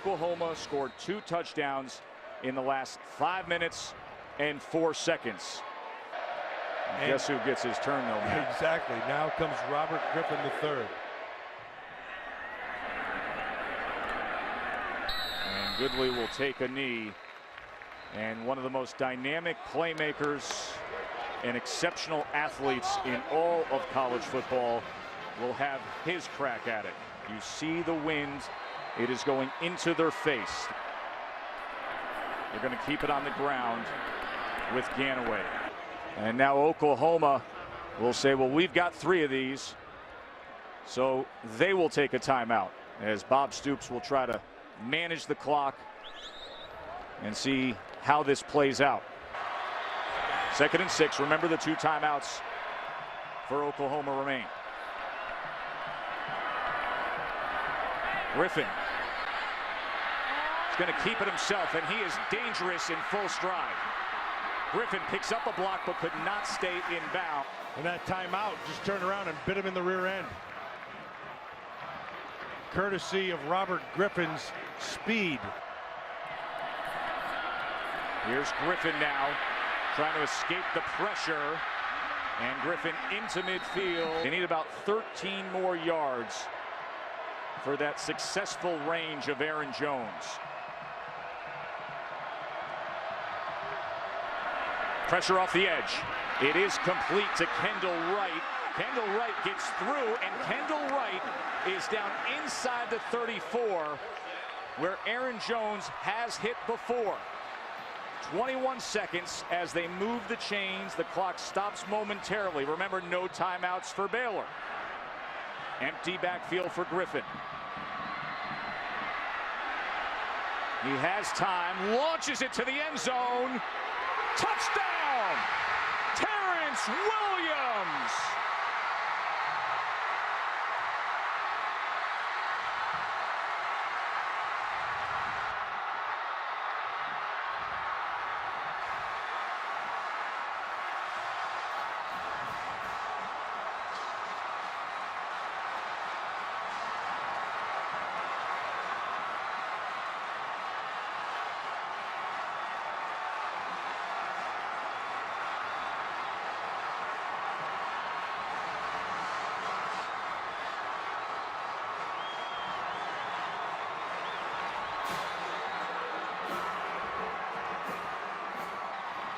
Oklahoma scored 2 touchdowns in the last 5 minutes and 4 seconds. And guess who gets his turn, though, man? Exactly. Now comes Robert Griffin III. And Goodley will take a knee. And one of the most dynamic playmakers and exceptional athletes in all of college football will have his crack at it. You see the wind. It is going into their face. They're going to keep it on the ground with Ganaway. And now Oklahoma will say, well, we've got 3 of these. So they will take a timeout as Bob Stoops will try to manage the clock and see how this plays out. 2nd and 6. Remember, the 2 timeouts for Oklahoma remain. Griffin is going to keep it himself, and he is dangerous in full stride. Griffin picks up a block but could not stay in bounds. And that timeout just turned around and bit him in the rear end. Courtesy of Robert Griffin's speed. Here's Griffin now trying to escape the pressure, and Griffin into midfield. They need about 13 more yards for that successful range of Aaron Jones. Pressure off the edge. It is complete to Kendall Wright. Kendall Wright gets through, and Kendall Wright is down inside the 34, where Aaron Jones has hit before. 21 seconds as they move the chains. The clock stops momentarily. Remember, no timeouts for Baylor. Empty backfield for Griffin. He has time, launches it to the end zone. Touchdown! Terrance Williams!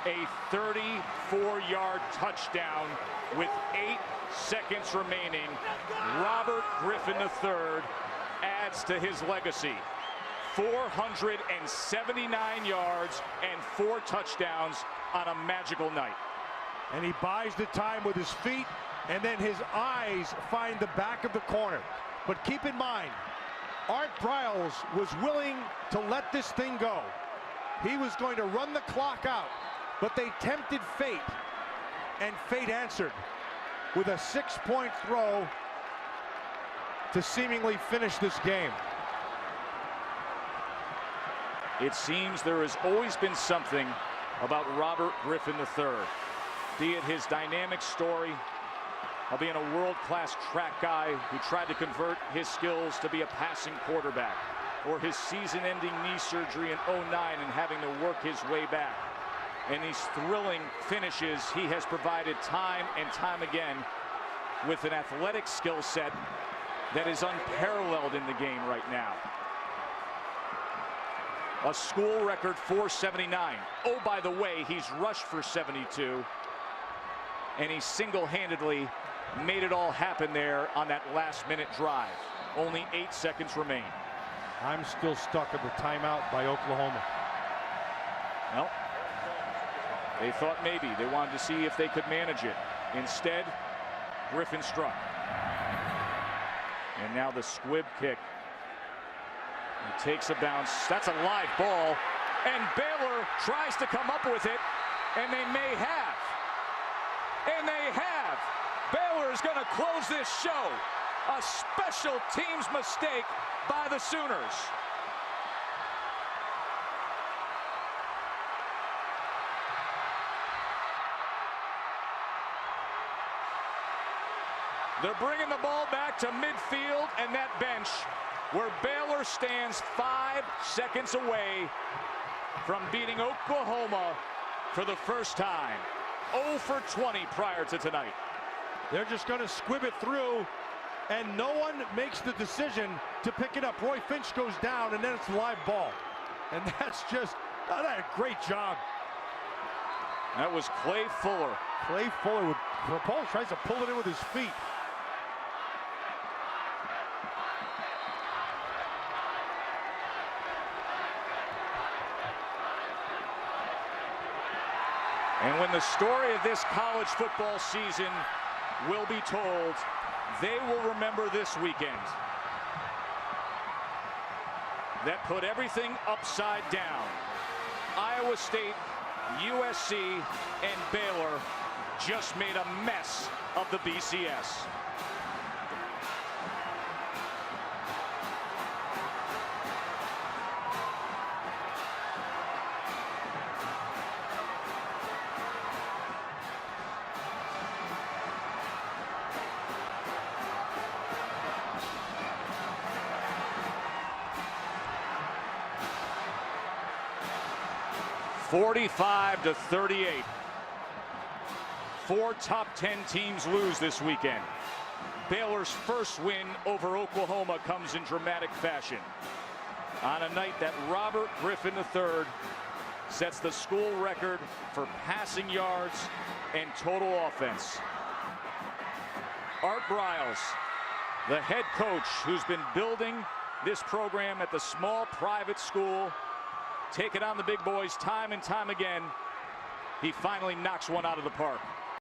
A 34-yard touchdown with 8 seconds remaining. Robert Griffin III adds to his legacy. 479 yards and 4 touchdowns on a magical night. And he buys the time with his feet, and then his eyes find the back of the corner. But keep in mind, Art Briles was willing to let this thing go. He was going to run the clock out. But they tempted fate, and fate answered with a 6-point throw to seemingly finish this game. It seems there has always been something about Robert Griffin III, be it his dynamic story of being a world-class track guy who tried to convert his skills to be a passing quarterback, or his season-ending knee surgery in '09 and having to work his way back. And these thrilling finishes he has provided time and time again with an athletic skill set that is unparalleled in the game right now. A school record 479. Oh, by the way, he's rushed for 72. And he single-handedly made it all happen there on that last-minute drive. Only 8 seconds remain. I'm still stuck at the timeout by Oklahoma. Well, they thought maybe they wanted to see if they could manage it. Instead, Griffin struck. And now the squib kick. He takes a bounce. That's a live ball. And Baylor tries to come up with it. And they may have. And they have. Baylor is going to close this show. A special teams mistake by the Sooners. They're bringing the ball back to midfield, and that bench where Baylor stands 5 seconds away from beating Oklahoma for the first time. 0 for 20 prior to tonight. They're just going to squib it through, and no one makes the decision to pick it up. Roy Finch goes down, and then it's a live ball. And that's just, that a great job. That was Clay Fuller. Clay Fuller with Paul tries to pull it in with his feet. And when the story of this college football season will be told, they will remember this weekend that put everything upside down. Iowa State, USC, and Baylor just made a mess of the BCS. (45-38). 4 top 10 teams lose this weekend. Baylor's first win over Oklahoma comes in dramatic fashion on a night that Robert Griffin III sets the school record for passing yards and total offense. Art Briles, the head coach who's been building this program at the small private school, taking on the big boys time and time again, he finally knocks one out of the park.